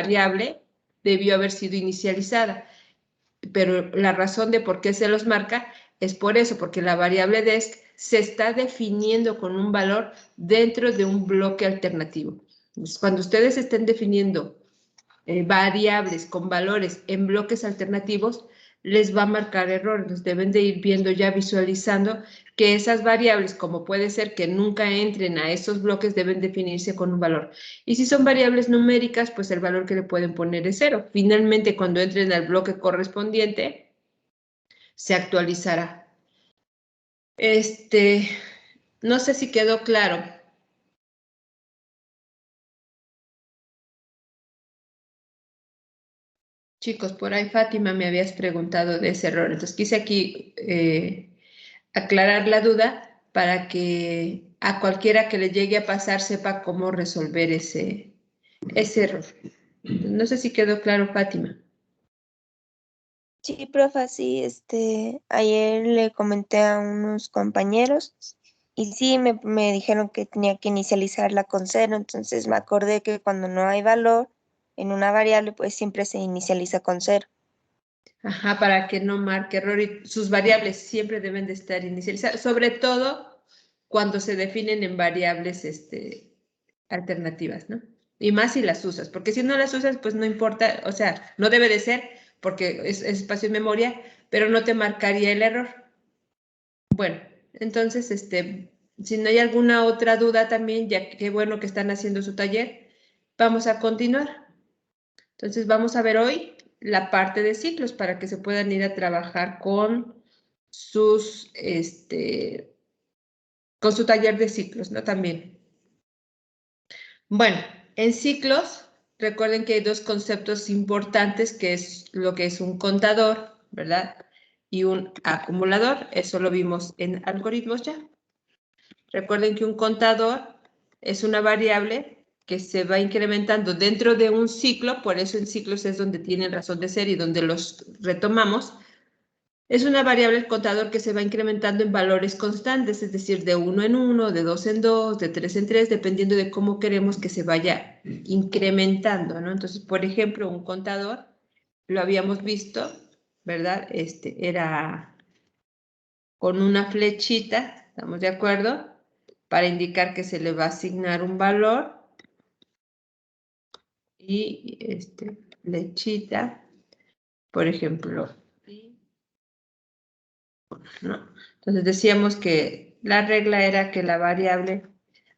variable debió haber sido inicializada. Pero la razón de por qué se los marca es por eso, porque la variable desc se está definiendo con un valor dentro de un bloque alternativo. Entonces, cuando ustedes estén definiendo variables con valores en bloques alternativos, les va a marcar error. Entonces deben de ir viendo ya, visualizando que esas variables, como puede ser que nunca entren a esos bloques, deben definirse con un valor. Y si son variables numéricas, pues el valor que le pueden poner es 0. Finalmente, cuando entren al bloque correspondiente, se actualizará. No sé si quedó claro. Chicos, por ahí Fátima me habías preguntado de ese error. Entonces quise aquí aclarar la duda para que a cualquiera que le llegue a pasar sepa cómo resolver ese error. No sé si quedó claro, Fátima. Sí, profa, sí, ayer le comenté a unos compañeros y sí, me dijeron que tenía que inicializarla con 0, entonces me acordé que cuando no hay valor en una variable, pues siempre se inicializa con 0. Ajá, para que no marque error y sus variables siempre deben de estar inicializadas, sobre todo cuando se definen en variables alternativas, ¿no? Y más si las usas, porque si no las usas, pues no importa, o sea, no debe de ser, porque es espacio en memoria, pero no te marcaría el error. Bueno, entonces, si no hay alguna otra duda también, ya que bueno que están haciendo su taller, vamos a continuar. Entonces, vamos a ver hoy la parte de ciclos para que se puedan ir a trabajar con sus, con su taller de ciclos, ¿no? También. Bueno, en ciclos, recuerden que hay dos conceptos importantes, que es lo que es un contador, ¿verdad? Y un acumulador, eso lo vimos en algoritmos ya. Recuerden que un contador es una variable que se va incrementando dentro de un ciclo, por eso en ciclos es donde tienen razón de ser y donde los retomamos. Es una variable el contador que se va incrementando en valores constantes, es decir, de 1 en 1, de 2 en 2, de 3 en 3, dependiendo de cómo queremos que se vaya incrementando, ¿no? Entonces, por ejemplo, un contador, lo habíamos visto, ¿verdad? Era con una flechita, ¿estamos de acuerdo? Para indicar que se le va a asignar un valor. Y flechita, por ejemplo, ¿no? Entonces decíamos que la regla era que la variable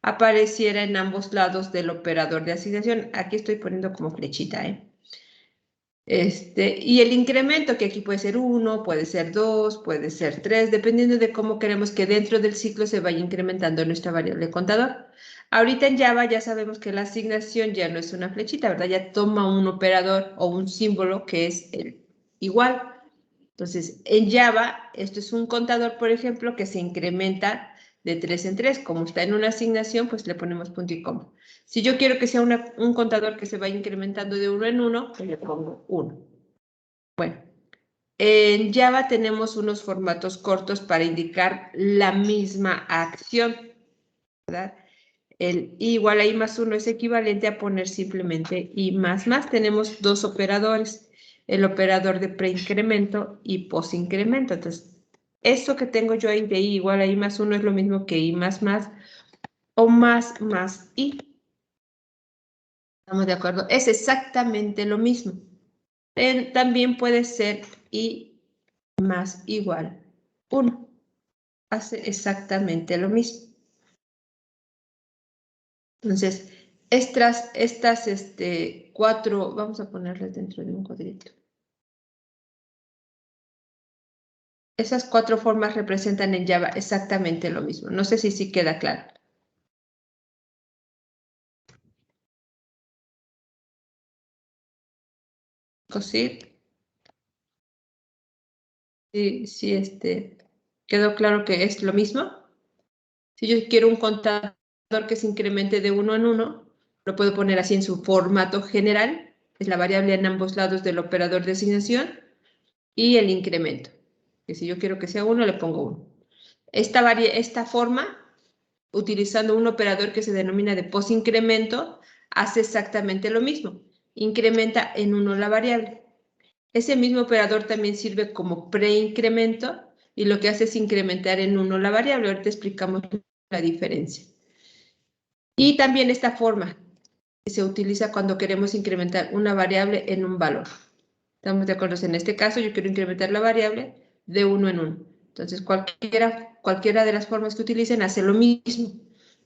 apareciera en ambos lados del operador de asignación. Aquí estoy poniendo como flechita, ¿eh? Y el incremento, que aquí puede ser 1, puede ser 2, puede ser 3, dependiendo de cómo queremos que dentro del ciclo se vaya incrementando nuestra variable contador. Ahorita en Java ya sabemos que la asignación ya no es una flechita, ¿verdad? Ya toma un operador o un símbolo que es el igual. Entonces, en Java, esto es un contador, por ejemplo, que se incrementa de 3 en 3. Como está en una asignación, pues le ponemos punto y coma. Si yo quiero que sea un contador que se vaya incrementando de 1 en 1, pues le pongo 1. Bueno, en Java tenemos unos formatos cortos para indicar la misma acción, ¿verdad? El i igual a i más 1 es equivalente a poner simplemente i más más. Tenemos dos operadores, el operador de preincremento y posincremento. Entonces, esto que tengo yo ahí de i igual a i más 1 es lo mismo que i más más o más más i. ¿Estamos de acuerdo? Es exactamente lo mismo. También puede ser i más igual 1. Hace exactamente lo mismo. Entonces, estas 4, vamos a ponerlas dentro de un cuadrito. Esas 4 formas representan en Java exactamente lo mismo. No sé si sí queda claro. ¿Sí? Sí, ¿quedó claro que es lo mismo? Si yo quiero un contador que se incremente de 1 en 1, lo puedo poner así en su formato general, es la variable en ambos lados del operador de asignación, y el incremento, que si yo quiero que sea 1, le pongo 1. Esta forma, utilizando un operador que se denomina de posincremento, hace exactamente lo mismo. incrementa en 1 la variable. Ese mismo operador también sirve como preincremento y lo que hace es incrementar en 1 la variable. Ahorita explicamos la diferencia. Y también esta forma que se utiliza cuando queremos incrementar una variable en un valor. ¿Estamos de acuerdo? En este caso yo quiero incrementar la variable de 1 en 1. Entonces cualquiera de las formas que utilicen hace lo mismo.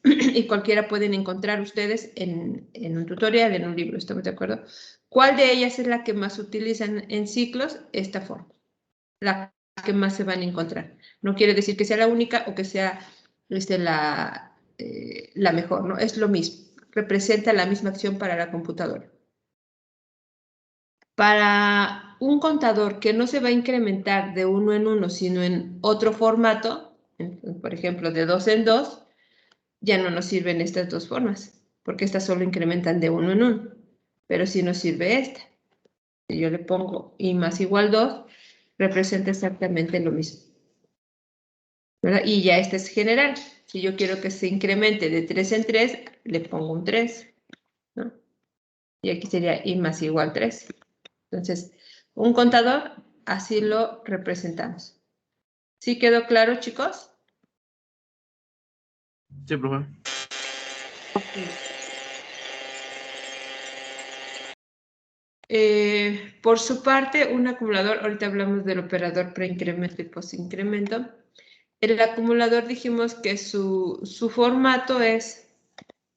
Y cualquiera pueden encontrar ustedes en un tutorial, en un libro. ¿Estamos de acuerdo? ¿Cuál de ellas es la que más utilizan en ciclos? Esta forma. La que más se van a encontrar. No quiere decir que sea la única o que sea la mejor, ¿no? Es lo mismo. Representa la misma acción para la computadora. Para un contador que no se va a incrementar de 1 en 1, sino en otro formato, por ejemplo, de 2 en 2, ya no nos sirven estas dos formas, porque estas solo incrementan de 1 en 1. Pero sí nos sirve esta. Si yo le pongo i más igual 2, representa exactamente lo mismo, ¿verdad? Y ya este es general. Si yo quiero que se incremente de 3 en 3, le pongo un 3, ¿no? Y aquí sería i más igual 3. Entonces, un contador, así lo representamos. ¿Sí quedó claro, chicos? Sí, profe. Por su parte, un acumulador, ahorita hablamos del operador preincremento y posincremento. El acumulador dijimos que su formato es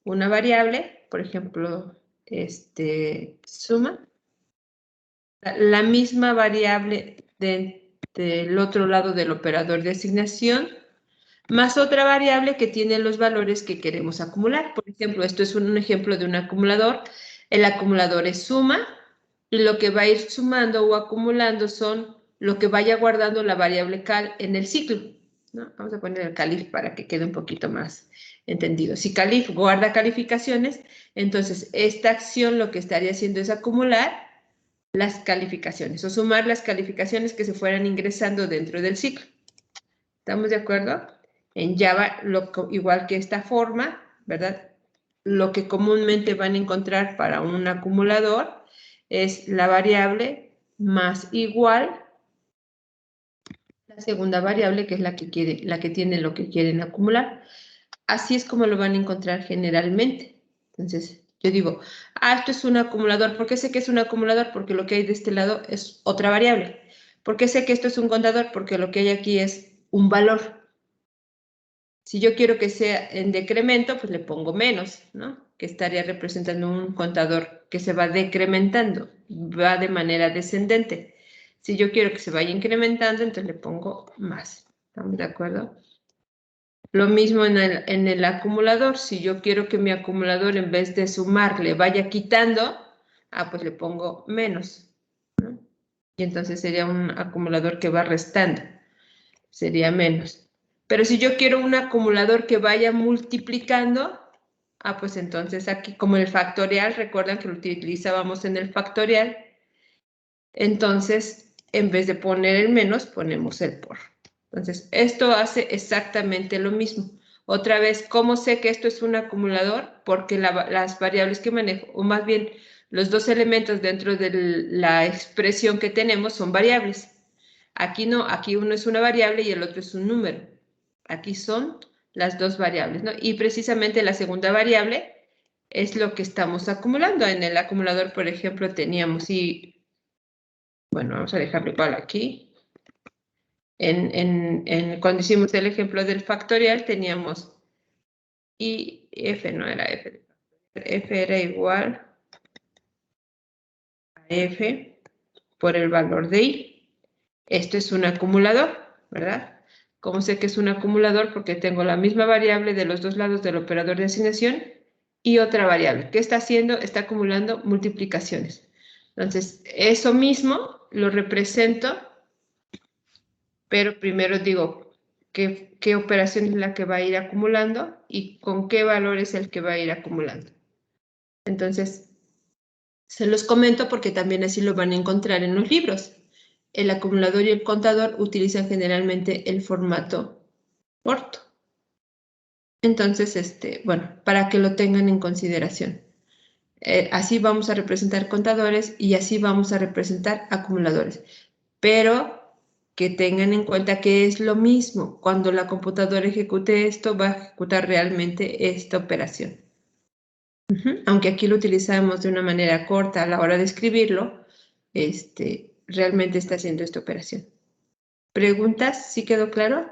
una variable, por ejemplo, suma. La misma variable del otro lado del operador de asignación, más otra variable que tiene los valores que queremos acumular. Por ejemplo, esto es un ejemplo de un acumulador. El acumulador es suma y lo que va a ir sumando o acumulando son lo que vaya guardando la variable cal en el ciclo, ¿no? Vamos a poner el calif para que quede un poquito más entendido. Si calif guarda calificaciones, entonces esta acción lo que estaría haciendo es acumular las calificaciones o sumar las calificaciones que se fueran ingresando dentro del ciclo. ¿Estamos de acuerdo? En Java, igual que esta forma, ¿verdad? Lo que comúnmente van a encontrar para un acumulador es la variable más igual la segunda variable, que es la que tiene lo que quieren acumular. Así es como lo van a encontrar generalmente. Entonces, yo digo, esto es un acumulador. ¿Por qué sé que es un acumulador? Porque lo que hay de este lado es otra variable. ¿Por qué sé que esto es un contador? Porque lo que hay aquí es un valor. Si yo quiero que sea en decremento, pues le pongo menos, ¿no? Que estaría representando un contador que se va decrementando, va de manera descendente. Si yo quiero que se vaya incrementando, entonces le pongo más. ¿Estamos de acuerdo? Lo mismo en el acumulador. Si yo quiero que mi acumulador, en vez de sumar, le vaya quitando, pues le pongo menos, ¿no? Y entonces sería un acumulador que va restando. Sería menos. Pero si yo quiero un acumulador que vaya multiplicando, pues entonces aquí, como el factorial, recuerdan que lo utilizábamos en el factorial, entonces en vez de poner el menos, ponemos el por. Entonces, esto hace exactamente lo mismo. Otra vez, ¿cómo sé que esto es un acumulador? Porque las variables que manejo, o más bien los dos elementos dentro de la expresión que tenemos son variables. Aquí no, aquí uno es una variable y el otro es un número. Aquí son las dos variables, ¿no? Y precisamente la segunda variable es lo que estamos acumulando. En el acumulador, por ejemplo, teníamos bueno, vamos a dejarlo igual aquí. Cuando hicimos el ejemplo del factorial, teníamos y f no era f. F era igual a f por el valor de i. Esto es un acumulador, ¿verdad? ¿Cómo sé que es un acumulador? Porque tengo la misma variable de los dos lados del operador de asignación y otra variable. ¿Qué está haciendo? Está acumulando multiplicaciones. Entonces, eso mismo lo represento, pero primero digo qué operación es la que va a ir acumulando y con qué valor es el que va a ir acumulando. Entonces, se los comento porque también así lo van a encontrar en los libros. El acumulador y el contador utilizan generalmente el formato corto. Entonces, bueno, para que lo tengan en consideración. Así vamos a representar contadores y así vamos a representar acumuladores. Pero que tengan en cuenta que es lo mismo. Cuando la computadora ejecute esto, va a ejecutar realmente esta operación. Aunque aquí lo utilizamos de una manera corta a la hora de escribirlo, realmente está haciendo esta operación. ¿Preguntas? ¿Sí quedó claro?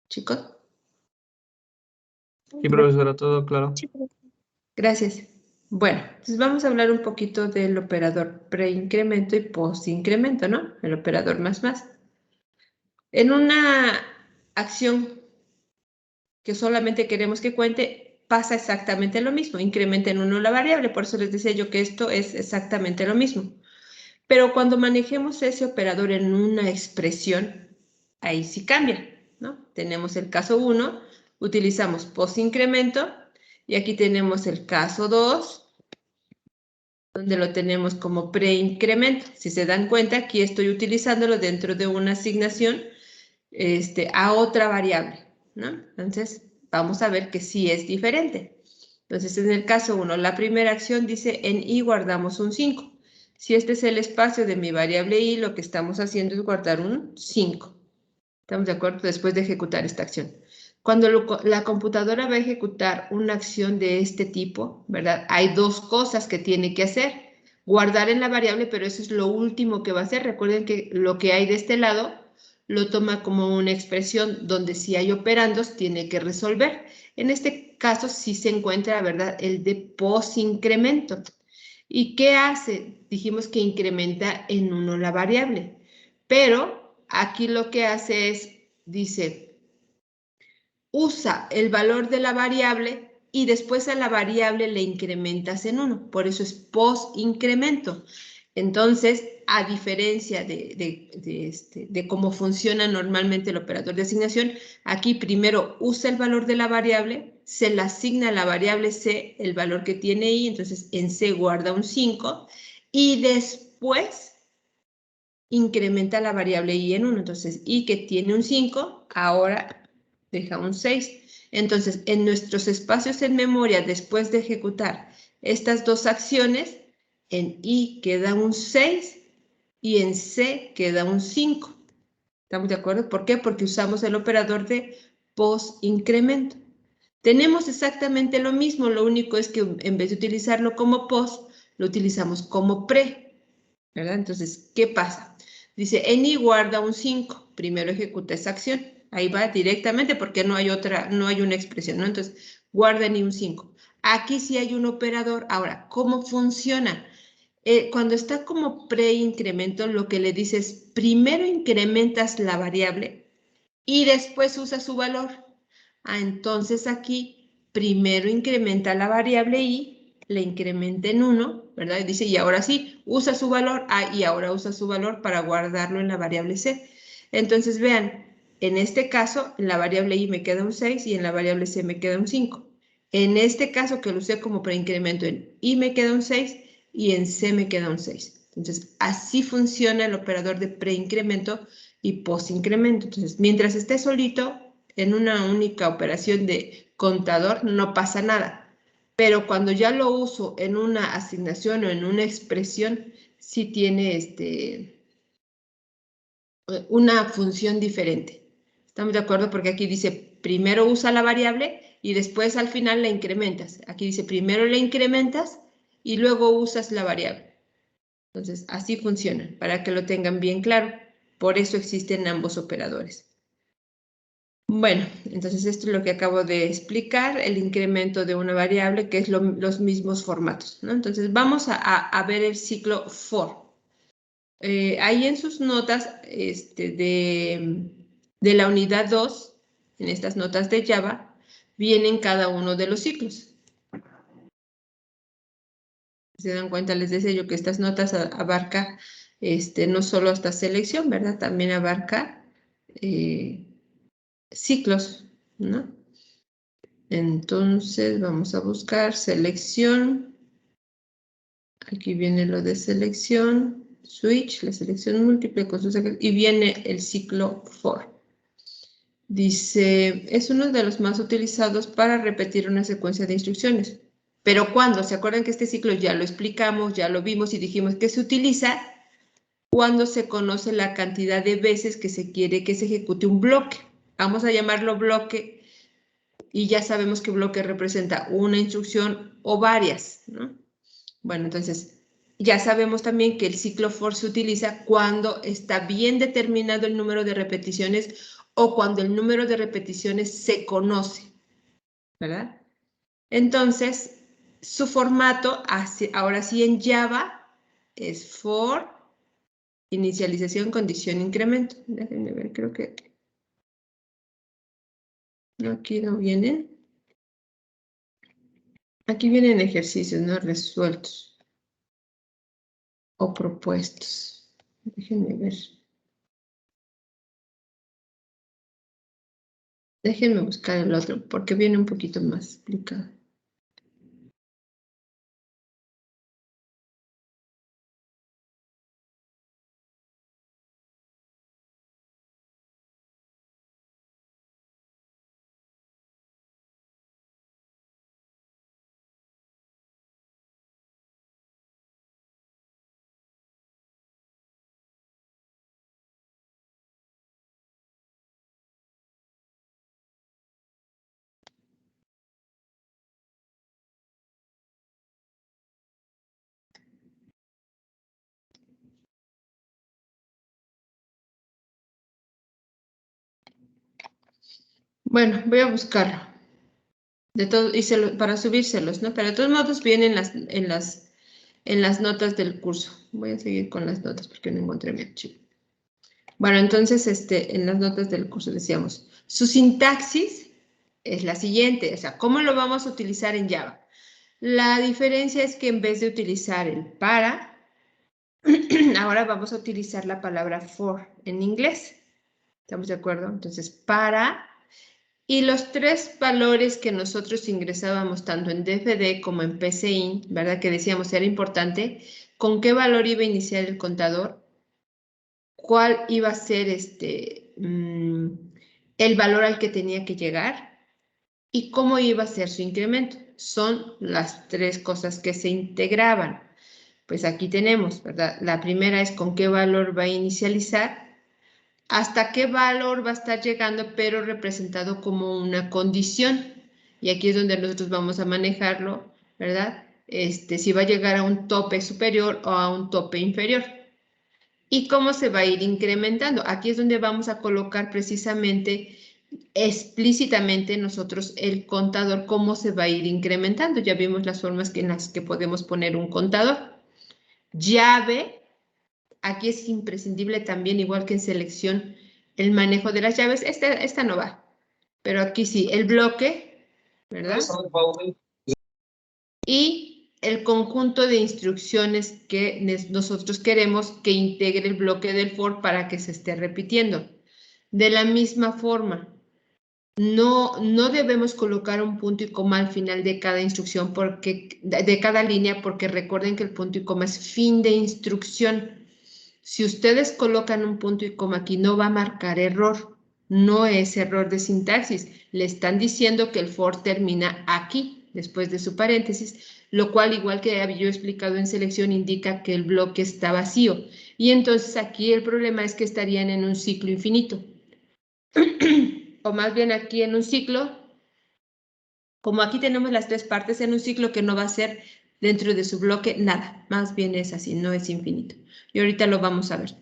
¿Chicos? Sí, profesora, todo claro. Sí, profe. Gracias. Bueno, entonces vamos a hablar un poquito del operador preincremento y postincremento, ¿no? El operador más. En una acción que solamente queremos que cuente, pasa exactamente lo mismo. Incrementa en 1 la variable, por eso les decía yo que esto es exactamente lo mismo. Pero cuando manejemos ese operador en una expresión, ahí sí cambia, ¿no? Tenemos el caso 1, utilizamos postincremento, y aquí tenemos el caso 2, donde lo tenemos como preincremento. Si se dan cuenta, aquí estoy utilizándolo dentro de una asignación a otra variable, ¿no? Entonces, vamos a ver que sí es diferente. Entonces, en el caso 1, la primera acción dice en i guardamos un 5. Si este es el espacio de mi variable i, lo que estamos haciendo es guardar un 5. ¿Estamos de acuerdo? Después de ejecutar esta acción. Cuando la computadora va a ejecutar una acción de este tipo, ¿verdad? Hay dos cosas que tiene que hacer. Guardar en la variable, pero eso es lo último que va a hacer. Recuerden que lo que hay de este lado lo toma como una expresión donde si hay operandos tiene que resolver. En este caso sí se encuentra, ¿verdad?, el de posincremento. ¿Y qué hace? Dijimos que incrementa en 1 la variable, pero aquí lo que hace es, dice, usa el valor de la variable y después a la variable le incrementas en 1. Por eso es post-incremento. Entonces, a diferencia de cómo funciona normalmente el operador de asignación, aquí primero usa el valor de la variable, se le asigna a la variable c el valor que tiene i, entonces en c guarda un 5, y después incrementa la variable i en 1. Entonces, i que tiene un 5, ahora deja un 6. Entonces, en nuestros espacios en memoria, después de ejecutar estas dos acciones, en i queda un 6 y en c queda un 5. ¿Estamos de acuerdo? ¿Por qué? Porque usamos el operador de post-incremento. Tenemos exactamente lo mismo, lo único es que en vez de utilizarlo como post, lo utilizamos como pre, ¿verdad? Entonces, ¿qué pasa? Dice, en i guarda un 5, primero ejecuta esa acción. Ahí va directamente porque no hay una expresión, ¿no? Entonces, guarda en i un 5. Aquí sí hay un operador. Ahora, ¿cómo funciona? Cuando está como preincremento, lo que le dice es, primero incrementas la variable y después usa su valor. Entonces aquí, primero incrementa la variable i, le incrementa en 1, ¿verdad? Y dice, y ahora sí, usa su valor, y ahora usa su valor para guardarlo en la variable c. Entonces, vean, en este caso, en la variable i me queda un 6 y en la variable c me queda un 5. En este caso, que lo usé como preincremento, en i me queda un 6 y en c me queda un 6. Entonces, así funciona el operador de preincremento y postincremento. Entonces, mientras esté solito, en una única operación de contador, no pasa nada. Pero cuando ya lo uso en una asignación o en una expresión, sí tiene una función diferente. ¿Estamos de acuerdo? Porque aquí dice, primero usa la variable y después al final la incrementas. Aquí dice, primero la incrementas y luego usas la variable. Entonces, así funciona, para que lo tengan bien claro. Por eso existen ambos operadores. Bueno, entonces esto es lo que acabo de explicar, el incremento de una variable, que es los mismos formatos, ¿no? Entonces, vamos a ver el ciclo for. Ahí en sus notas de la unidad 2, en estas notas de Java, vienen cada uno de los ciclos. Se dan cuenta, les decía yo que estas notas abarca no solo hasta selección, ¿verdad? También abarca ciclos, ¿no? Entonces vamos a buscar selección. Aquí viene lo de selección, switch, la selección múltiple con sus y viene el ciclo for. Dice, es uno de los más utilizados para repetir una secuencia de instrucciones. Pero ¿cuándo? ¿Se acuerdan que este ciclo ya lo explicamos, ya lo vimos y dijimos que se utiliza cuando se conoce la cantidad de veces que se quiere que se ejecute un bloque? Vamos a llamarlo bloque y ya sabemos que bloque representa una instrucción o varias, ¿no? Bueno, entonces ya sabemos también que el ciclo for se utiliza cuando está bien determinado el número de repeticiones o cuando el número de repeticiones se conoce, ¿verdad? Entonces, su formato, ahora sí en Java, es for, inicialización, condición, incremento. Déjenme ver, creo que no, aquí no viene. Aquí vienen ejercicios no resueltos o propuestos. Déjenme ver. Déjenme buscar el otro porque viene un poquito más explicado. Bueno, voy a buscarlo. De todo, para subírselos, ¿no? Pero de todos modos vienen en las notas del curso. Voy a seguir con las notas porque no encontré mi archivo. Bueno, entonces, en las notas del curso decíamos, su sintaxis es la siguiente, o sea, ¿cómo lo vamos a utilizar en Java? La diferencia es que en vez de utilizar el para, ahora vamos a utilizar la palabra for en inglés. ¿Estamos de acuerdo? Entonces, para, y los tres valores que nosotros ingresábamos tanto en DFD como en PCIN, ¿verdad? Que decíamos era importante, ¿con qué valor iba a iniciar el contador? ¿Cuál iba a ser el valor al que tenía que llegar? ¿Y cómo iba a ser su incremento? Son las tres cosas que se integraban. Pues aquí tenemos, ¿verdad? La primera es con qué valor va a inicializar, hasta qué valor va a estar llegando, pero representado como una condición. Y aquí es donde nosotros vamos a manejarlo, ¿verdad? Si va a llegar a un tope superior o a un tope inferior. ¿Y cómo se va a ir incrementando? Aquí es donde vamos a colocar precisamente explícitamente nosotros el contador, cómo se va a ir incrementando. Ya vimos las formas en las que podemos poner un contador. Llave, aquí es imprescindible también, igual que en selección, el manejo de las llaves. Esta no va, pero aquí sí, el bloque, ¿verdad? Y el conjunto de instrucciones que nosotros queremos que integre el bloque del for para que se esté repitiendo. De la misma forma, no debemos colocar un punto y coma al final de cada instrucción, de cada línea, porque recuerden que el punto y coma es fin de instrucción. Si ustedes colocan un punto y coma aquí, no va a marcar error. No es error de sintaxis. Le están diciendo que el for termina aquí, después de su paréntesis, lo cual, igual que había yo explicado en selección, indica que el bloque está vacío. Y entonces aquí el problema es que estarían en un ciclo infinito. O más bien aquí en un ciclo, como aquí tenemos las tres partes, en un ciclo que no va a ser dentro de su bloque nada. Más bien es así, no es infinito. Y ahorita lo vamos a ver.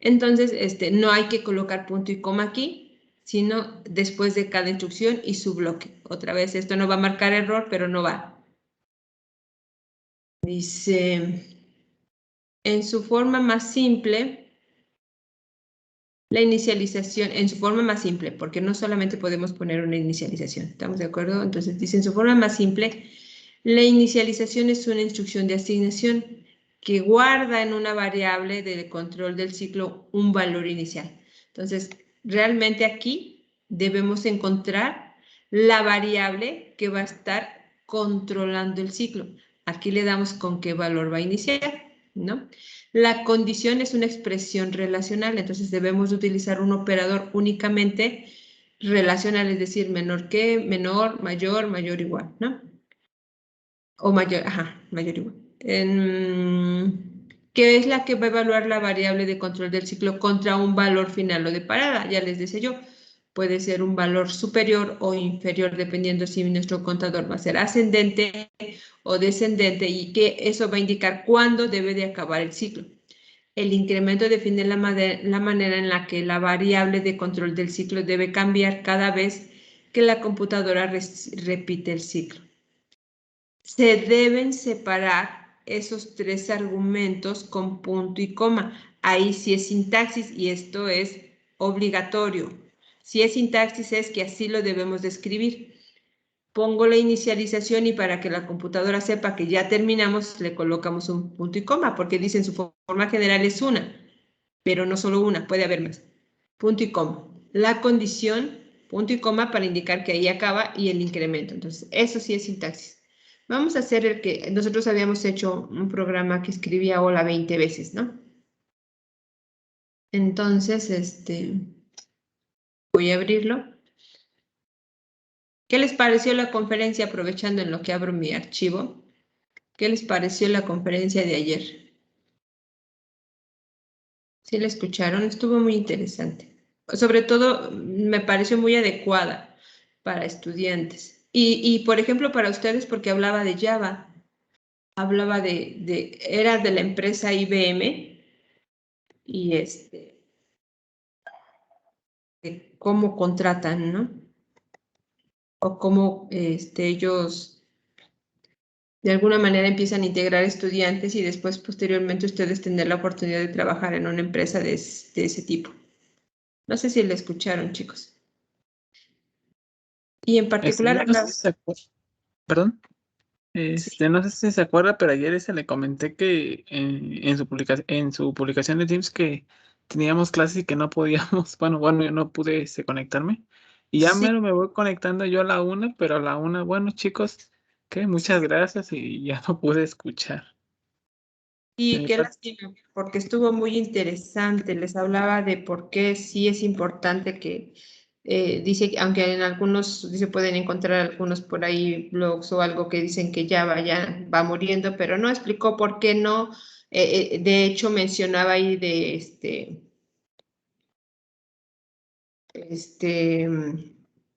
Entonces, no hay que colocar punto y coma aquí, sino después de cada instrucción y su bloque. Otra vez, esto no va a marcar error, pero no va. Dice, en su forma más simple, la inicialización, en su forma más simple, porque no solamente podemos poner una inicialización, ¿estamos de acuerdo? Entonces dice, en su forma más simple, la inicialización es una instrucción de asignación que guarda en una variable del control del ciclo un valor inicial. Entonces, realmente aquí debemos encontrar la variable que va a estar controlando el ciclo. Aquí le damos con qué valor va a iniciar, ¿no? La condición es una expresión relacional, entonces debemos utilizar un operador únicamente relacional, es decir, menor que, menor, mayor, igual, ¿no? O mayor, ajá, mayor igual. Que es la que va a evaluar la variable de control del ciclo contra un valor final o de parada. Ya les decía yo, puede ser un valor superior o inferior dependiendo si nuestro contador va a ser ascendente o descendente y que eso va a indicar cuándo debe de acabar el ciclo. El incremento define la manera en la que la variable de control del ciclo debe cambiar cada vez que la computadora repite el ciclo. Se deben separar esos tres argumentos con punto y coma. Ahí sí es sintaxis y esto es obligatorio. Si es sintaxis es que así lo debemos de escribir. Pongo la inicialización y para que la computadora sepa que ya terminamos, le colocamos un punto y coma, porque dicen su forma general es una, pero no solo una, puede haber más. Punto y coma. La condición, punto y coma para indicar que ahí acaba y el incremento. Entonces, eso sí es sintaxis. Vamos a hacer el que nosotros habíamos hecho un programa que escribía hola 20 veces, ¿no? Entonces, voy a abrirlo. ¿Qué les pareció la conferencia? Aprovechando en lo que abro mi archivo. ¿Qué les pareció la conferencia de ayer? ¿Sí la escucharon? Estuvo muy interesante. Sobre todo, me pareció muy adecuada para estudiantes. Por ejemplo, para ustedes, porque hablaba de Java, hablaba era de la empresa IBM y de cómo contratan, ¿no? O cómo ellos de alguna manera empiezan a integrar estudiantes y después, posteriormente, ustedes tener la oportunidad de trabajar en una empresa de ese tipo. No sé si la escucharon, chicos. Y en particular, no sé si se acuerda, perdón, sí. no sé si se acuerda, pero ayer le comenté que en su publicación de Teams que teníamos clases y que no podíamos, bueno, yo no pude conectarme. Y ya Sí, me voy conectando yo a la 1, pero a la 1, bueno, chicos, que muchas gracias y ya no pude escuchar. y qué lástima, porque estuvo muy interesante. Les hablaba de por qué sí es importante que, dice, aunque en algunos se pueden encontrar algunos por ahí blogs o algo que dicen que ya va muriendo, pero no explicó por qué no. De hecho, mencionaba ahí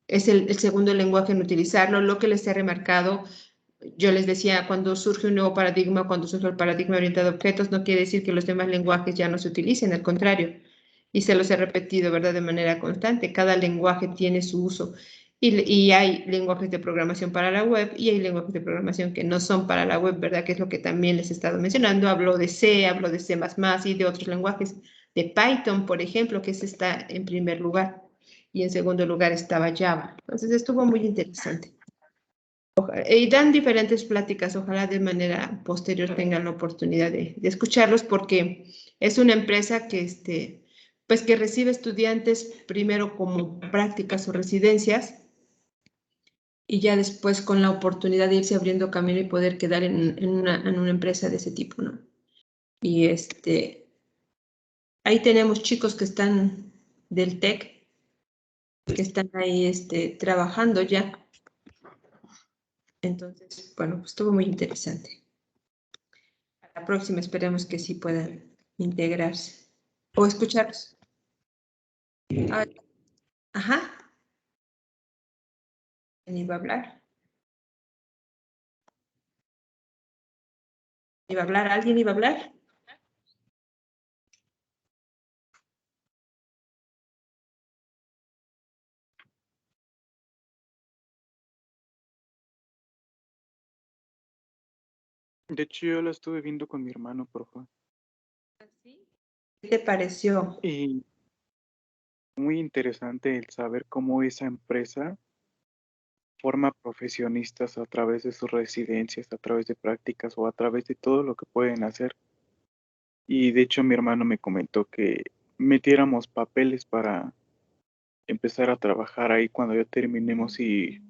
es el segundo lenguaje en utilizarlo. Lo que les he remarcado, yo les decía, cuando surge un nuevo paradigma, cuando surge el paradigma orientado a objetos, no quiere decir que los demás lenguajes ya no se utilicen, al contrario. Y se los he repetido, ¿verdad? De manera constante. Cada lenguaje tiene su uso. Y hay lenguajes de programación para la web y hay lenguajes de programación que no son para la web, ¿verdad? Que es lo que también les he estado mencionando. Hablo de C, hablo de C++ y de otros lenguajes. De Python, por ejemplo, que ese está en primer lugar. Y en segundo lugar estaba Java. Entonces estuvo muy interesante. Y dan diferentes pláticas, ojalá de manera posterior tengan la oportunidad de escucharlos porque es una empresa que, pues que recibe estudiantes primero como prácticas o residencias y ya después con la oportunidad de irse abriendo camino y poder quedar en una empresa de ese tipo, ¿no? Y ahí tenemos chicos que están del TEC, que están ahí trabajando ya. Entonces, bueno, pues estuvo muy interesante. A la próxima esperemos que sí puedan integrarse o escucharlos. Ah, ajá. ¿Quién iba a hablar? ¿Iba a hablar? ¿Alguien iba a hablar? De hecho, yo la estuve viendo con mi hermano, profe. ¿Sí? ¿Qué te pareció? Y muy interesante el saber cómo esa empresa forma profesionistas a través de sus residencias, a través de prácticas o a través de todo lo que pueden hacer. Y de hecho mi hermano me comentó que metiéramos papeles para empezar a trabajar ahí cuando ya terminemos y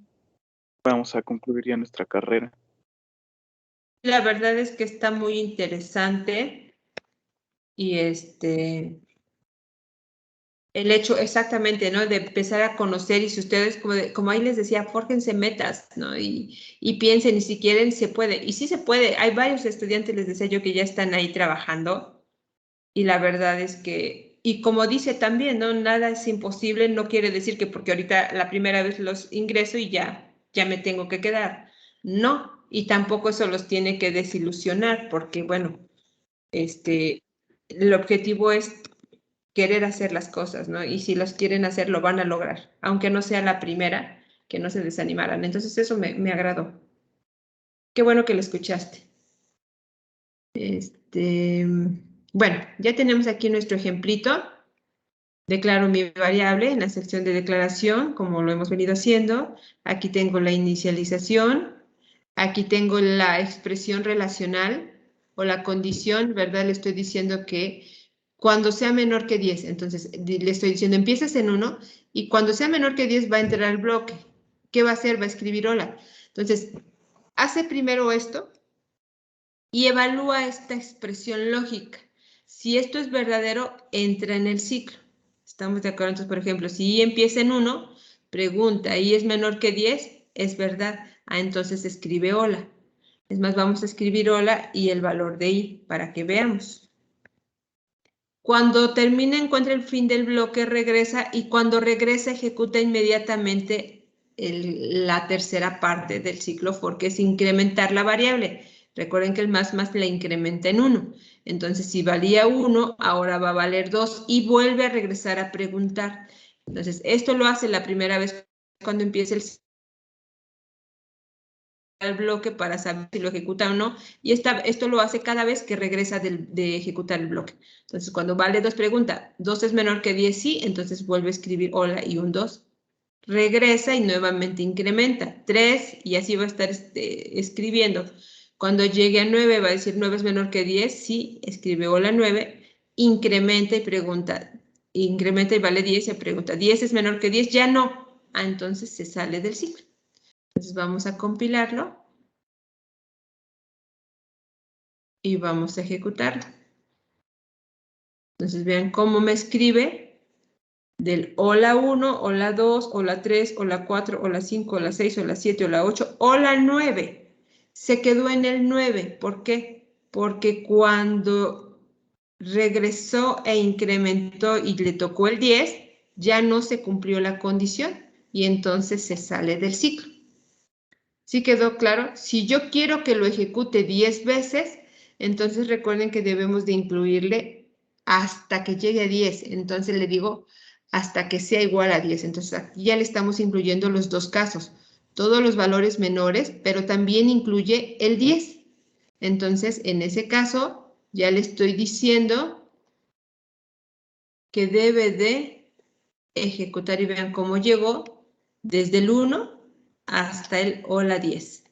vamos a concluir ya nuestra carrera. La verdad es que está muy interesante y El hecho exactamente, ¿no? De empezar a conocer y si ustedes, como ahí les decía, fórjense metas, ¿no? Y piensen y si quieren, se puede. Y sí se puede. Hay varios estudiantes, les decía yo, que ya están ahí trabajando y la verdad es que, y como dice también, ¿no? Nada es imposible, no quiere decir que porque ahorita la primera vez los ingreso y ya me tengo que quedar. No, y tampoco eso los tiene que desilusionar porque, bueno, el objetivo es querer hacer las cosas, ¿no? Y si las quieren hacer, lo van a lograr, aunque no sea la primera, que no se desanimaran. Entonces eso me agradó. Qué bueno que lo escuchaste. Bueno, ya tenemos aquí nuestro ejemplito. Declaro mi variable en la sección de declaración, como lo hemos venido haciendo. Aquí tengo la inicialización. Aquí tengo la expresión relacional o la condición, ¿verdad? Le estoy diciendo que cuando sea menor que 10, entonces le estoy diciendo empiezas en 1 y cuando sea menor que 10 va a entrar al bloque. ¿Qué va a hacer? Va a escribir hola. Entonces, hace primero esto y evalúa esta expresión lógica. Si esto es verdadero, entra en el ciclo. ¿Estamos de acuerdo? Entonces, por ejemplo, si I empieza en 1, pregunta, ¿I es menor que 10? Es verdad. Ah, entonces escribe hola. Es más, vamos a escribir hola y el valor de I para que veamos. Cuando termina, encuentra el fin del bloque, regresa y cuando regresa ejecuta inmediatamente la tercera parte del ciclo for, que es incrementar la variable. Recuerden que el más la incrementa en 1. Entonces, si valía 1, ahora va a valer 2 y vuelve a regresar a preguntar. Entonces, esto lo hace la primera vez cuando empieza el bloque para saber si lo ejecuta o no, y esto lo hace cada vez que regresa de ejecutar el bloque. Entonces, cuando vale 2 pregunta, 2 es menor que 10, sí, entonces vuelve a escribir hola y un 2. Regresa y nuevamente incrementa, 3, y así va a estar escribiendo. Cuando llegue a 9, va a decir 9 es menor que 10, sí, escribe hola 9, incrementa y pregunta, incrementa y vale 10, y pregunta, 10 es menor que 10, ya no, entonces se sale del ciclo. Entonces vamos a compilarlo y vamos a ejecutarlo. Entonces vean cómo me escribe del hola 1, hola 2, hola 3, hola 4, hola 5, hola 6, hola 7, hola 8, hola 9. Se quedó en el 9. ¿Por qué? Porque cuando regresó e incrementó y le tocó el 10, ya no se cumplió la condición y entonces se sale del ciclo. ¿Sí quedó claro? Si yo quiero que lo ejecute 10 veces, entonces recuerden que debemos de incluirle hasta que llegue a 10. Entonces le digo hasta que sea igual a 10. Entonces aquí ya le estamos incluyendo los dos casos. Todos los valores menores, pero también incluye el 10. Entonces, en ese caso, ya le estoy diciendo que debe de ejecutar y vean cómo llegó desde el 1 hasta el hola 10.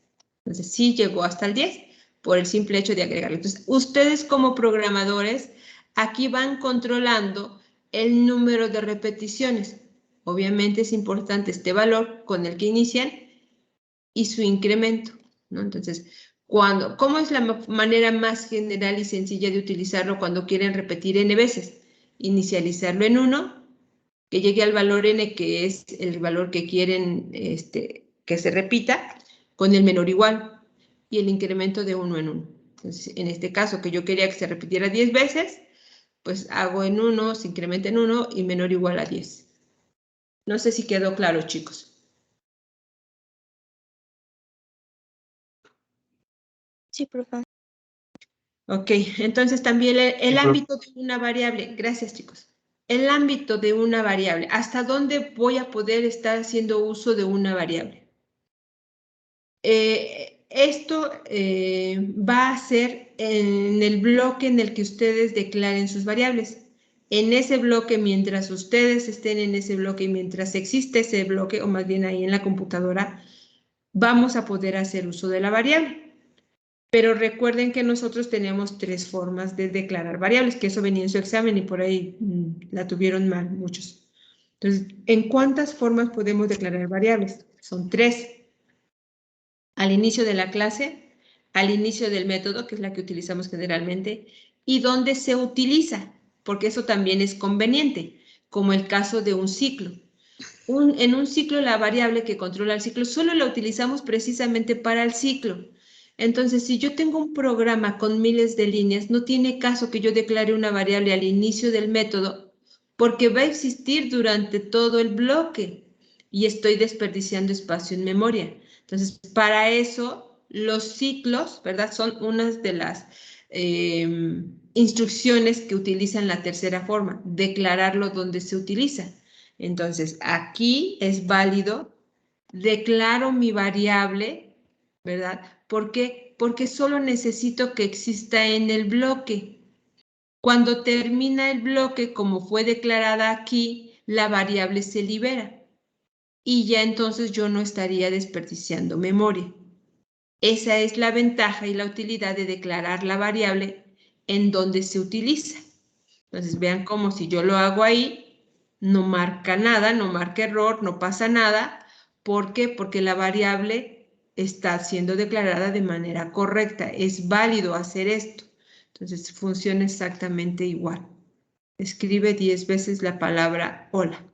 Entonces, sí llegó hasta el 10 por el simple hecho de agregarlo. Entonces, ustedes como programadores, aquí van controlando el número de repeticiones. Obviamente es importante este valor con el que inician y su incremento, ¿no? Entonces, ¿cómo es la manera más general y sencilla de utilizarlo cuando quieren repetir n veces? Inicializarlo en 1, que llegue al valor n, que es el valor que quieren que se repita, con el menor igual, y el incremento de 1 en 1. Entonces, en este caso, que yo quería que se repitiera 10 veces, pues hago en 1, se incrementa en 1 y menor o igual a 10. No sé si quedó claro, chicos. Sí, por favor. Ok, entonces también el ámbito de una variable, gracias chicos, el ámbito de una variable, ¿hasta dónde voy a poder estar haciendo uso de una variable? Esto va a ser en el bloque en el que ustedes declaren sus variables. En ese bloque, mientras ustedes estén en ese bloque y mientras existe ese bloque, o más bien ahí en la computadora, vamos a poder hacer uso de la variable. Pero recuerden que nosotros tenemos 3 formas de declarar variables, que eso venía en su examen y por ahí la tuvieron mal muchos. Entonces, ¿en cuántas formas podemos declarar variables? Son 3. Al inicio de la clase, al inicio del método, que es la que utilizamos generalmente, y dónde se utiliza, porque eso también es conveniente. como el caso de un ciclo. En un ciclo, la variable que controla el ciclo solo la utilizamos precisamente para el ciclo. Entonces, si yo tengo un programa con miles de líneas, no tiene caso que yo declare una variable al inicio del método, porque va a existir durante todo el bloque y estoy desperdiciando espacio en memoria. Entonces, para eso, los ciclos, ¿verdad? Son unas de las instrucciones que utilizan la tercera forma, declararlo donde se utiliza. Entonces, aquí es válido, declaro mi variable, ¿verdad? ¿Por qué? Porque solo necesito que exista en el bloque. Cuando termina el bloque, como fue declarada aquí, la variable se libera. Y ya entonces yo no estaría desperdiciando memoria. Esa es la ventaja y la utilidad de declarar la variable en donde se utiliza. Entonces, vean cómo si yo lo hago ahí, no marca nada, no marca error, no pasa nada. ¿Por qué? Porque la variable está siendo declarada de manera correcta. Es válido hacer esto. Entonces, funciona exactamente igual. Escribe 10 veces la palabra hola.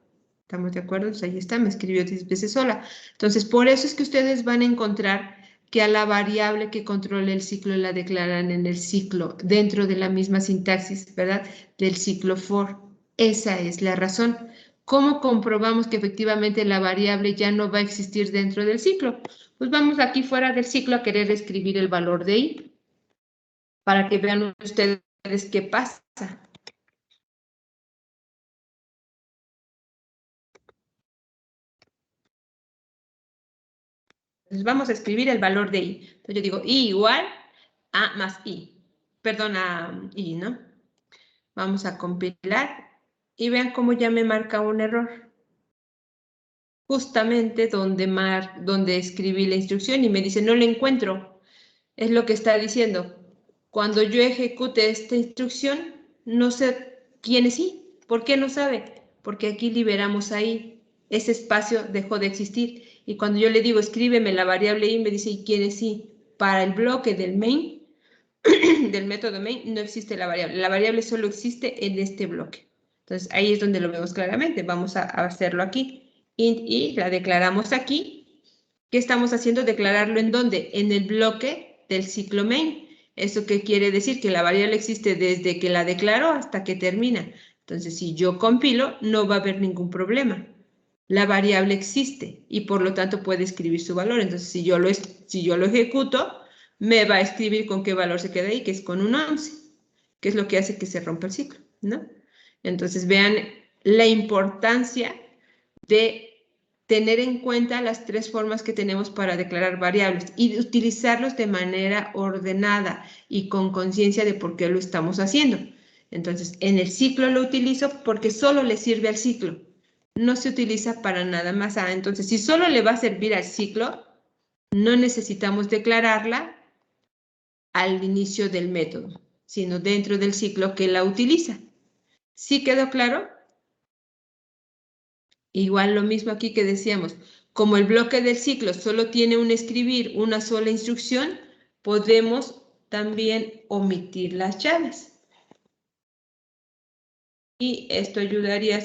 ¿Estamos de acuerdo? Pues ahí está, me escribió 10 veces hola. Entonces, por eso es que ustedes van a encontrar que a la variable que controla el ciclo la declaran en el ciclo, dentro de la misma sintaxis, ¿verdad? Del ciclo for. Esa es la razón. ¿Cómo comprobamos que efectivamente la variable ya no va a existir dentro del ciclo? Pues vamos aquí fuera del ciclo a querer escribir el valor de i, para que vean ustedes qué pasa. Entonces vamos a escribir el valor de i. Entonces yo digo i igual a más i. Perdón, a i, ¿no? Vamos a compilar y vean cómo ya me marca un error. Justamente donde escribí la instrucción y me dice no lo encuentro. Es lo que está diciendo. Cuando yo ejecute esta instrucción, no sé quién es i. ¿Por qué no sabe? Porque aquí liberamos ahí. Ese espacio dejó de existir. Y cuando yo le digo, escríbeme la variable i, me dice, ¿y quién es i? Para el bloque del main, del método main, no existe la variable. La variable solo existe en este bloque. Entonces, ahí es donde lo vemos claramente. Vamos a hacerlo aquí. Int i, la declaramos aquí. ¿Qué estamos haciendo? Declararlo ¿en dónde? En el bloque del ciclo main. ¿Eso qué quiere decir? Que la variable existe desde que la declaro hasta que termina. Entonces, si yo compilo, no va a haber ningún problema. La variable existe y por lo tanto puede escribir su valor. Entonces, si yo lo ejecuto, me va a escribir con qué valor se queda ahí, que es con un 11, que es lo que hace que se rompa el ciclo, ¿no? Entonces, vean la importancia de tener en cuenta las tres formas que tenemos para declarar variables y de utilizarlos de manera ordenada y con conciencia de por qué lo estamos haciendo. Entonces, en el ciclo lo utilizo porque solo le sirve al ciclo. No se utiliza para nada más. Entonces, si solo le va a servir al ciclo, no necesitamos declararla al inicio del método, sino dentro del ciclo que la utiliza. ¿Sí quedó claro? Igual lo mismo aquí que decíamos, como el bloque del ciclo solo tiene un escribir, una sola instrucción, podemos también omitir las llaves. Y esto ayudaría a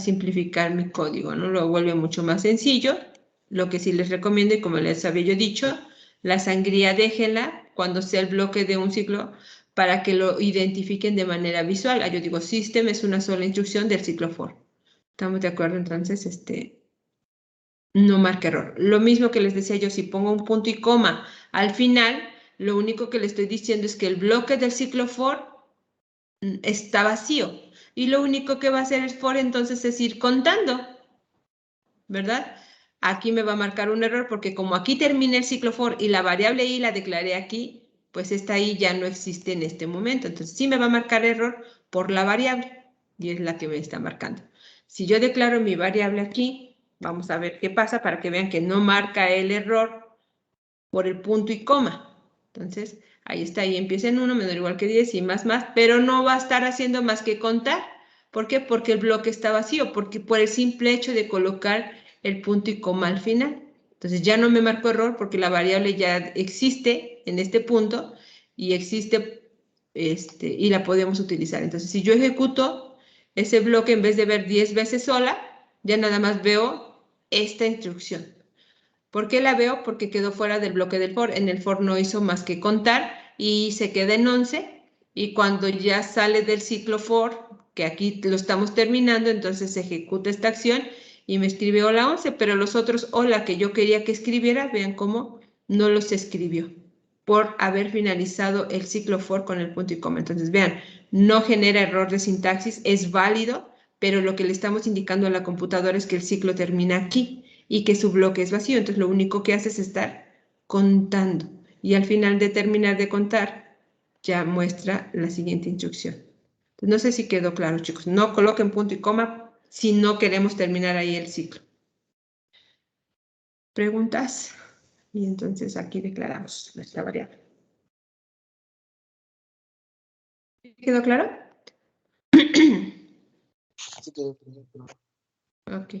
simplificar mi código, ¿no? Lo vuelve mucho más sencillo. Lo que sí les recomiendo, y como les había yo dicho, la sangría déjenla cuando sea el bloque de un ciclo para que lo identifiquen de manera visual. Yo digo, system es una sola instrucción del ciclo for. ¿Estamos de acuerdo? Entonces, no marca error. Lo mismo que les decía yo, si pongo un punto y coma al final, lo único que le estoy diciendo es que el bloque del ciclo for está vacío. Y lo único que va a hacer el for entonces es ir contando, ¿verdad? Aquí me va a marcar un error porque como aquí termina el ciclo for y la variable i la declaré aquí, pues esta i ya no existe en este momento. Entonces sí me va a marcar error por la variable y es la que me está marcando. Si yo declaro mi variable aquí, vamos a ver qué pasa para que vean que no marca el error por el punto y coma. Entonces, ahí está, ahí empieza en 1, menor o igual que 10 y más, pero no va a estar haciendo más que contar. ¿Por qué? Porque el bloque está vacío, porque por el simple hecho de colocar el punto y coma al final. Entonces, ya no me marcó error porque la variable ya existe en este punto y existe y la podemos utilizar. Entonces, si yo ejecuto, ese bloque, en vez de ver 10 veces sola, ya nada más veo esta instrucción. ¿Por qué la veo? Porque quedó fuera del bloque del for. En el for no hizo más que contar y se queda en 11. Y cuando ya sale del ciclo for, que aquí lo estamos terminando, entonces se ejecuta esta acción y me escribe hola 11, pero los otros hola que yo quería que escribiera, vean cómo no los escribió por haber finalizado el ciclo for con el punto y coma. Entonces, vean, no genera error de sintaxis, es válido, pero lo que le estamos indicando a la computadora es que el ciclo termina aquí y que su bloque es vacío. Entonces, lo único que hace es estar contando. Y al final de terminar de contar, ya muestra la siguiente instrucción. Entonces, no sé si quedó claro, chicos. No coloquen punto y coma si no queremos terminar ahí el ciclo. ¿Preguntas? Y entonces aquí declaramos nuestra variable. ¿Quedó claro? Sí, quedó claro. Ok.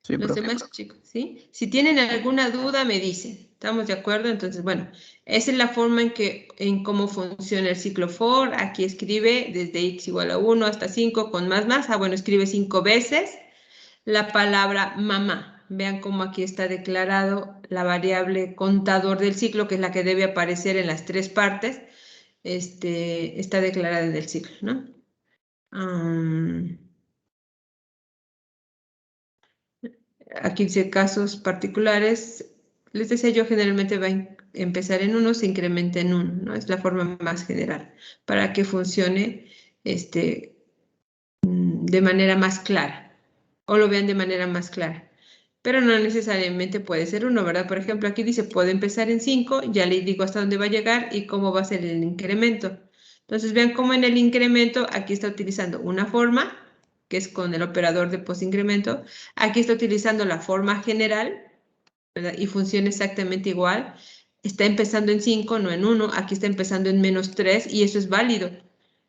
Sí, Los profe. demás chicos, ¿sí? Si tienen alguna duda, me dicen. ¿Estamos de acuerdo? Entonces, bueno, esa es la forma en cómo funciona el ciclo for. Aquí escribe desde x igual a 1 hasta 5 con más. Ah, bueno, escribe 5 veces la palabra mamá. Vean cómo aquí está declarado la variable contador del ciclo, que es la que debe aparecer en las 3 partes. Está declarada en el ciclo, ¿no? Aquí dice casos particulares. Les decía yo, generalmente va a empezar en 1, se incrementa en 1, ¿no? Es la forma más general para que funcione de manera más clara o lo vean de manera más clara. Pero no necesariamente puede ser 1, ¿verdad? Por ejemplo, aquí dice, puede empezar en 5, ya le digo hasta dónde va a llegar y cómo va a ser el incremento. Entonces, vean cómo en el incremento, aquí está utilizando una forma, que es con el operador de postincremento. Aquí está utilizando la forma general, ¿verdad? Y funciona exactamente igual. Está empezando en 5, no en 1. Aquí está empezando en -3 y eso es válido.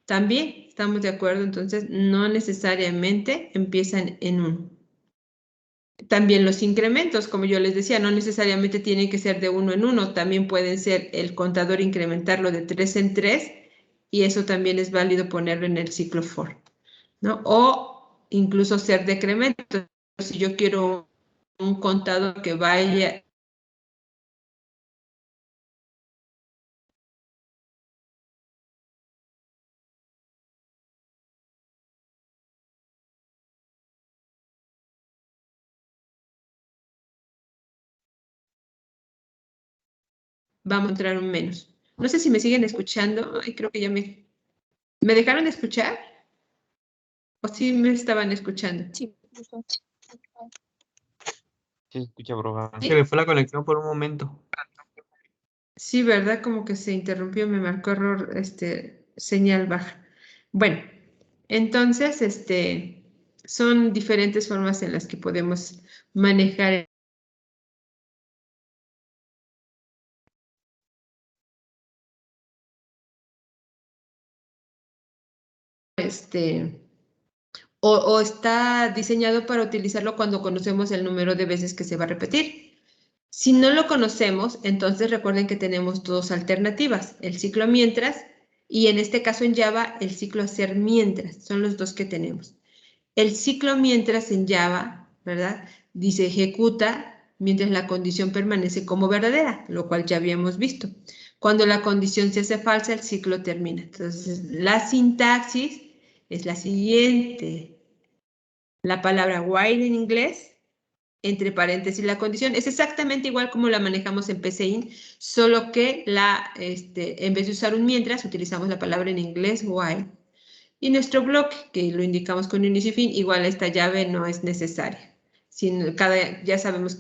También estamos de acuerdo, entonces no necesariamente empiezan en 1. También los incrementos, como yo les decía, no necesariamente tienen que ser de 1 en 1, también pueden ser el contador incrementarlo de 3 en 3 y eso también es válido ponerlo en el ciclo for, ¿no? O incluso ser decremento. Si yo quiero un contador que vaya vamos a entrar un menos. No sé si me siguen escuchando. Ay, creo que ya me dejaron de escuchar. ¿O sí me estaban escuchando? Sí. Se escucha, profe. ¿Sí? Se le fue la conexión por un momento. Sí, ¿verdad? Como que se interrumpió, me marcó error, señal baja. Bueno, entonces, son diferentes formas en las que podemos manejar o está diseñado para utilizarlo cuando conocemos el número de veces que se va a repetir. Si no lo conocemos, entonces recuerden que tenemos dos alternativas, el ciclo mientras y en este caso en Java el ciclo hacer mientras, son los dos que tenemos. El ciclo mientras en Java, ¿verdad? Dice ejecuta mientras la condición permanece como verdadera, lo cual ya habíamos visto. Cuando la condición se hace falsa, el ciclo termina. Entonces, la sintaxis es la siguiente. La palabra while en inglés, entre paréntesis la condición, es exactamente igual como la manejamos en PCIN, solo que en vez de usar un mientras, utilizamos la palabra en inglés while. Y nuestro bloque, que lo indicamos con inicio y fin, igual esta llave no es necesaria. Ya sabemos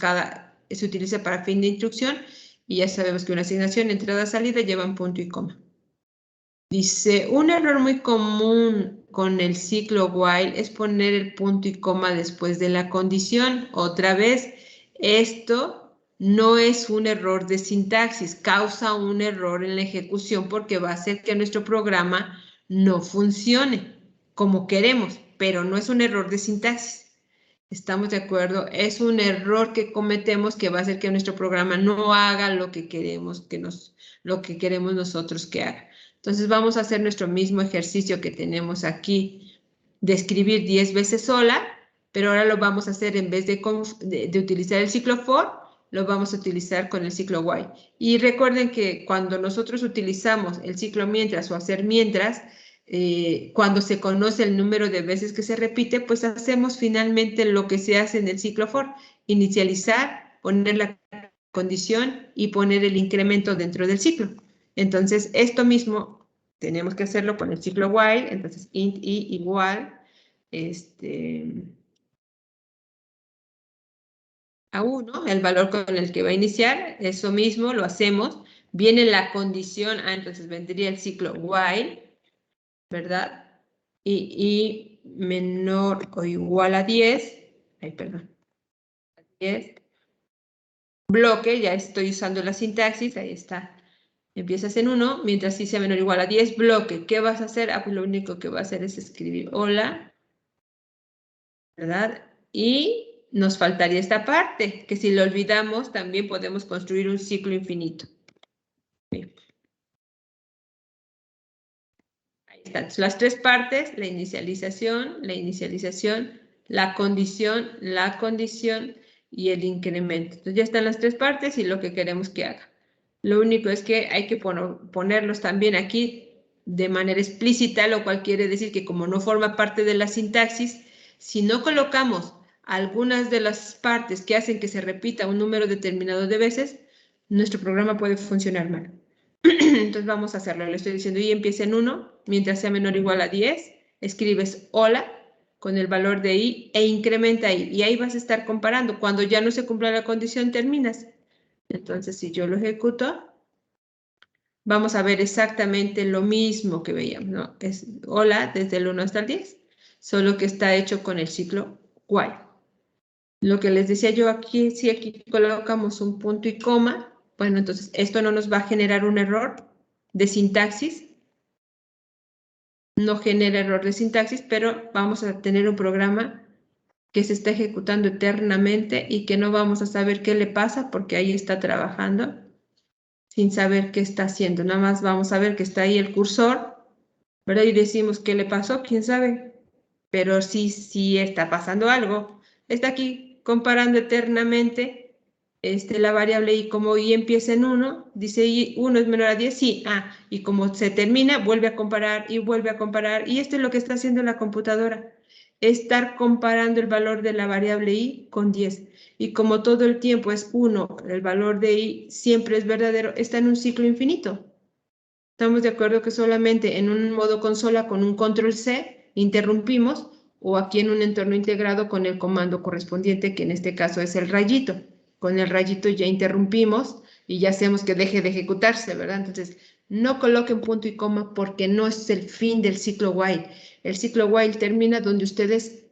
se utiliza para fin de instrucción y ya sabemos que una asignación entrada-salida llevan punto y coma. Dice, un error muy común con el ciclo while es poner el punto y coma después de la condición. Otra vez, esto no es un error de sintaxis, causa un error en la ejecución porque va a hacer que nuestro programa no funcione como queremos, pero no es un error de sintaxis. ¿Estamos de acuerdo? Es un error que cometemos que va a hacer que nuestro programa no haga lo que queremos nosotros que haga. Entonces vamos a hacer nuestro mismo ejercicio que tenemos aquí de escribir 10 veces hola, pero ahora lo vamos a hacer en vez de utilizar el ciclo for, lo vamos a utilizar con el ciclo while. Y recuerden que cuando nosotros utilizamos el ciclo mientras o hacer mientras, cuando se conoce el número de veces que se repite, pues hacemos finalmente lo que se hace en el ciclo for, inicializar, poner la condición y poner el incremento dentro del ciclo. Entonces, esto mismo tenemos que hacerlo con el ciclo while, entonces int i igual a 1, el valor con el que va a iniciar, eso mismo lo hacemos, viene la condición, entonces vendría el ciclo while, ¿verdad? Y menor o igual a 10, perdón, 10, bloque, ya estoy usando la sintaxis, ahí está. Empiezas en 1, mientras i sea menor o igual a 10, bloque. ¿Qué vas a hacer? Pues lo único que va a hacer es escribir hola, ¿verdad? Y nos faltaría esta parte, que si lo olvidamos, también podemos construir un ciclo infinito. Bien. Ahí están las tres partes, la inicialización, la condición y el incremento. Entonces ya están las tres partes y lo que queremos que haga. Lo único es que hay que ponerlos también aquí de manera explícita, lo cual quiere decir que como no forma parte de la sintaxis, si no colocamos algunas de las partes que hacen que se repita un número determinado de veces, nuestro programa puede funcionar mal. Entonces vamos a hacerlo. Le estoy diciendo y empieza en 1, mientras sea menor o igual a 10, escribes hola con el valor de i e incrementa i. Y ahí vas a estar comparando. Cuando ya no se cumpla la condición, terminas. Entonces, si yo lo ejecuto, vamos a ver exactamente lo mismo que veíamos, ¿no? Es hola desde el 1 hasta el 10, solo que está hecho con el ciclo while. Lo que les decía yo aquí, si aquí colocamos un punto y coma, bueno, entonces esto no nos va a generar un error de sintaxis, no genera error de sintaxis, pero vamos a tener un programa que se está ejecutando eternamente y que no vamos a saber qué le pasa porque ahí está trabajando sin saber qué está haciendo. Nada más vamos a ver que está ahí el cursor, ¿verdad? Y decimos qué le pasó, quién sabe, pero sí está pasando algo. Está aquí comparando eternamente la variable i, como i empieza en 1, dice i 1 es menor a 10, sí, y como se termina, vuelve a comparar y vuelve a comparar, y esto es lo que está haciendo la computadora, estar comparando el valor de la variable i con 10, y como todo el tiempo es 1, el valor de i siempre es verdadero, está en un ciclo infinito. Estamos de acuerdo que solamente en un modo consola con un control C interrumpimos, o aquí en un entorno integrado con el comando correspondiente, que en este caso es el rayito. Con el rayito ya interrumpimos y ya hacemos que deje de ejecutarse, ¿verdad? Entonces, no coloquen punto y coma porque no es el fin del ciclo while. El ciclo while termina donde ustedes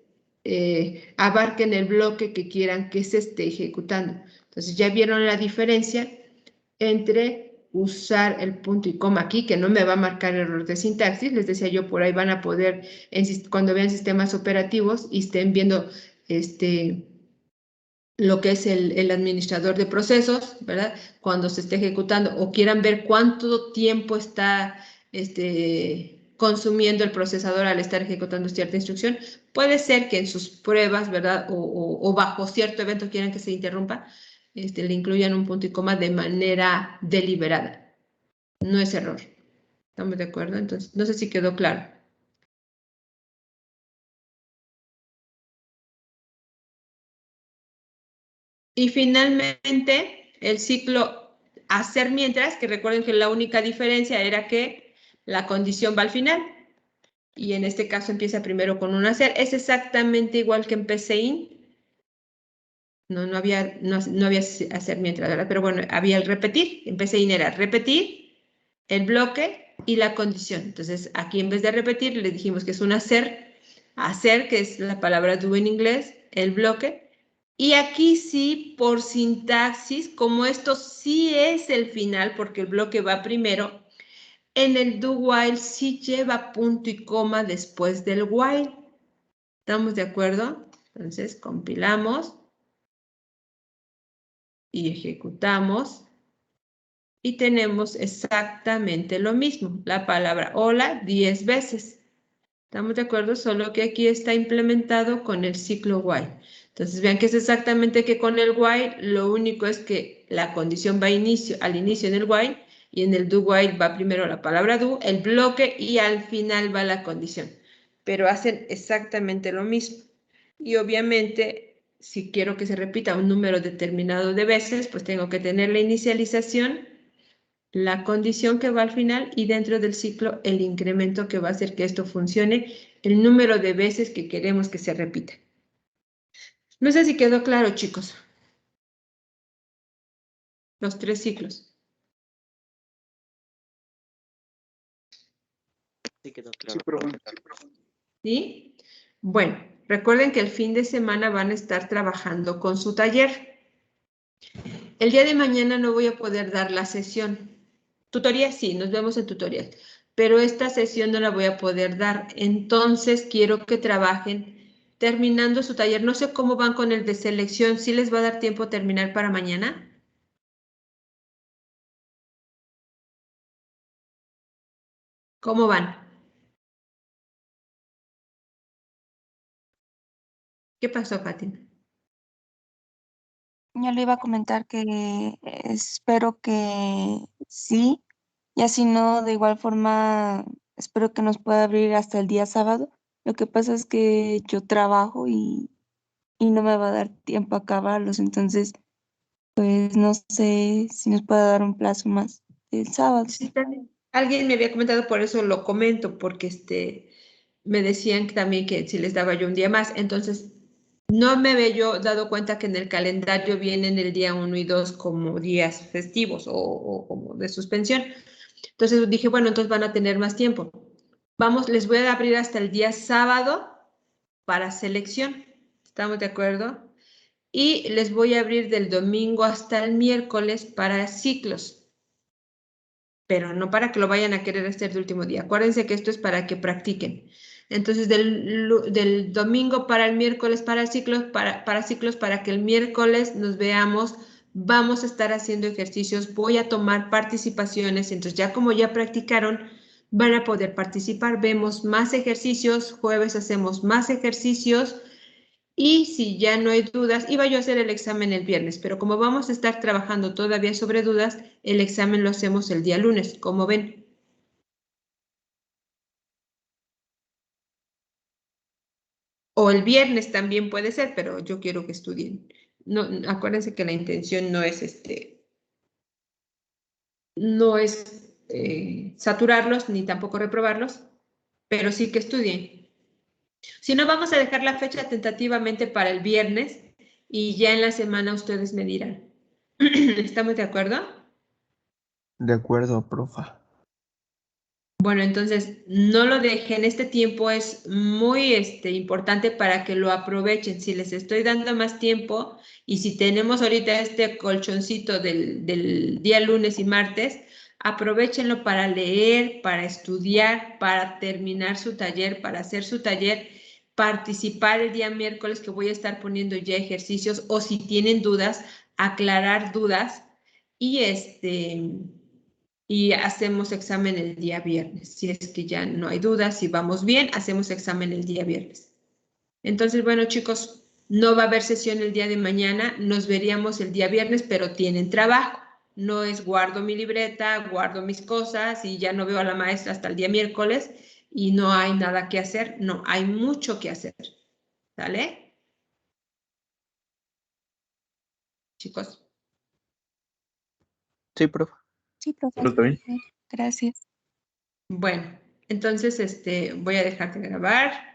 abarquen el bloque que quieran que se esté ejecutando. Entonces, ya vieron la diferencia entre usar el punto y coma aquí, que no me va a marcar error de sintaxis. Les decía yo, por ahí van a poder, cuando vean sistemas operativos y estén viendo lo que es el administrador de procesos, ¿verdad? Cuando se esté ejecutando o quieran ver cuánto tiempo está consumiendo el procesador al estar ejecutando cierta instrucción, puede ser que en sus pruebas, ¿verdad? O bajo cierto evento quieran que se interrumpa, le incluyan un punto y coma de manera deliberada. No es error. ¿Estamos de acuerdo? Entonces, no sé si quedó claro. Y finalmente, el ciclo hacer mientras, que recuerden que la única diferencia era que la condición va al final. Y en este caso empieza primero con un hacer. Es exactamente igual que en PCIN. No había hacer mientras, ¿verdad? Pero bueno, había el repetir. En PCIN era repetir, el bloque y la condición. Entonces, aquí en vez de repetir, le dijimos que es un hacer, que es la palabra do en inglés, el bloque. Y aquí sí, por sintaxis, como esto sí es el final, porque el bloque va primero, en el do while sí lleva punto y coma después del while. ¿Estamos de acuerdo? Entonces, compilamos y ejecutamos. Y tenemos exactamente lo mismo, la palabra hola 10 veces. ¿Estamos de acuerdo? Solo que aquí está implementado con el ciclo while. Entonces vean que es exactamente que con el while, lo único es que la condición va al inicio en el while y en el do while va primero la palabra do, el bloque y al final va la condición. Pero hacen exactamente lo mismo. Y obviamente, si quiero que se repita un número determinado de veces, pues tengo que tener la inicialización, la condición que va al final y dentro del ciclo el incremento que va a hacer que esto funcione, el número de veces que queremos que se repita. No sé si quedó claro, chicos. Los 3 ciclos. Sí, quedó Sí, claro. profe. ¿Sí? Bueno, recuerden que el fin de semana van a estar trabajando con su taller. El día de mañana no voy a poder dar la sesión. Tutoría sí, nos vemos en tutorías. Pero esta sesión no la voy a poder dar. Entonces quiero que trabajen terminando su taller. No sé cómo van con el de selección. ¿Sí les va a dar tiempo terminar para mañana? ¿Cómo van? ¿Qué pasó, Fátima? Yo le iba a comentar que espero que sí, y así no, de igual forma, espero que nos pueda abrir hasta el día sábado. Lo que pasa es que yo trabajo y no me va a dar tiempo a acabarlos, entonces, pues no sé si nos puede dar un plazo más el sábado. Sí, también. Alguien me había comentado, por eso lo comento, porque me decían también que si les daba yo un día más. Entonces, no me había yo dado cuenta que en el calendario vienen el día 1 y 2 como días festivos o como de suspensión. Entonces dije, bueno, entonces van a tener más tiempo. Vamos, les voy a abrir hasta el día sábado para selección. ¿Estamos de acuerdo? Y les voy a abrir del domingo hasta el miércoles para ciclos. Pero no para que lo vayan a querer hacer de último día. Acuérdense que esto es para que practiquen. Entonces, del domingo para el miércoles para ciclos, para que el miércoles nos veamos, vamos a estar haciendo ejercicios, voy a tomar participaciones, entonces ya como ya practicaron, van a poder participar. Vemos más ejercicios, jueves hacemos más ejercicios, y si ya no hay dudas, iba yo a hacer el examen el viernes, pero como vamos a estar trabajando todavía sobre dudas, el examen lo hacemos el día lunes, como ven. O el viernes también puede ser, pero yo quiero que estudien. No, acuérdense que la intención no es saturarlos ni tampoco reprobarlos, pero sí que estudien. Si no, vamos a dejar la fecha tentativamente para el viernes y ya en la semana ustedes me dirán. ¿Estamos de acuerdo? De acuerdo, profa. Bueno, entonces no lo dejen. Este tiempo es muy importante para que lo aprovechen. Si les estoy dando más tiempo y si tenemos ahorita este colchoncito del día lunes y martes, aprovechenlo para leer, para estudiar, para terminar su taller, para hacer su taller, participar el día miércoles que voy a estar poniendo ya ejercicios o si tienen dudas, aclarar dudas y hacemos examen el día viernes. Si es que ya no hay dudas, si vamos bien, hacemos examen el día viernes. Entonces, bueno, chicos, no va a haber sesión el día de mañana, nos veríamos el día viernes, pero tienen trabajo. No es guardo mi libreta, guardo mis cosas y ya no veo a la maestra hasta el día miércoles y no hay nada que hacer. No, hay mucho que hacer. ¿Sale? Chicos. Sí, profa. Sí, profe. Pero también. Gracias. Bueno, entonces voy a dejar de grabar.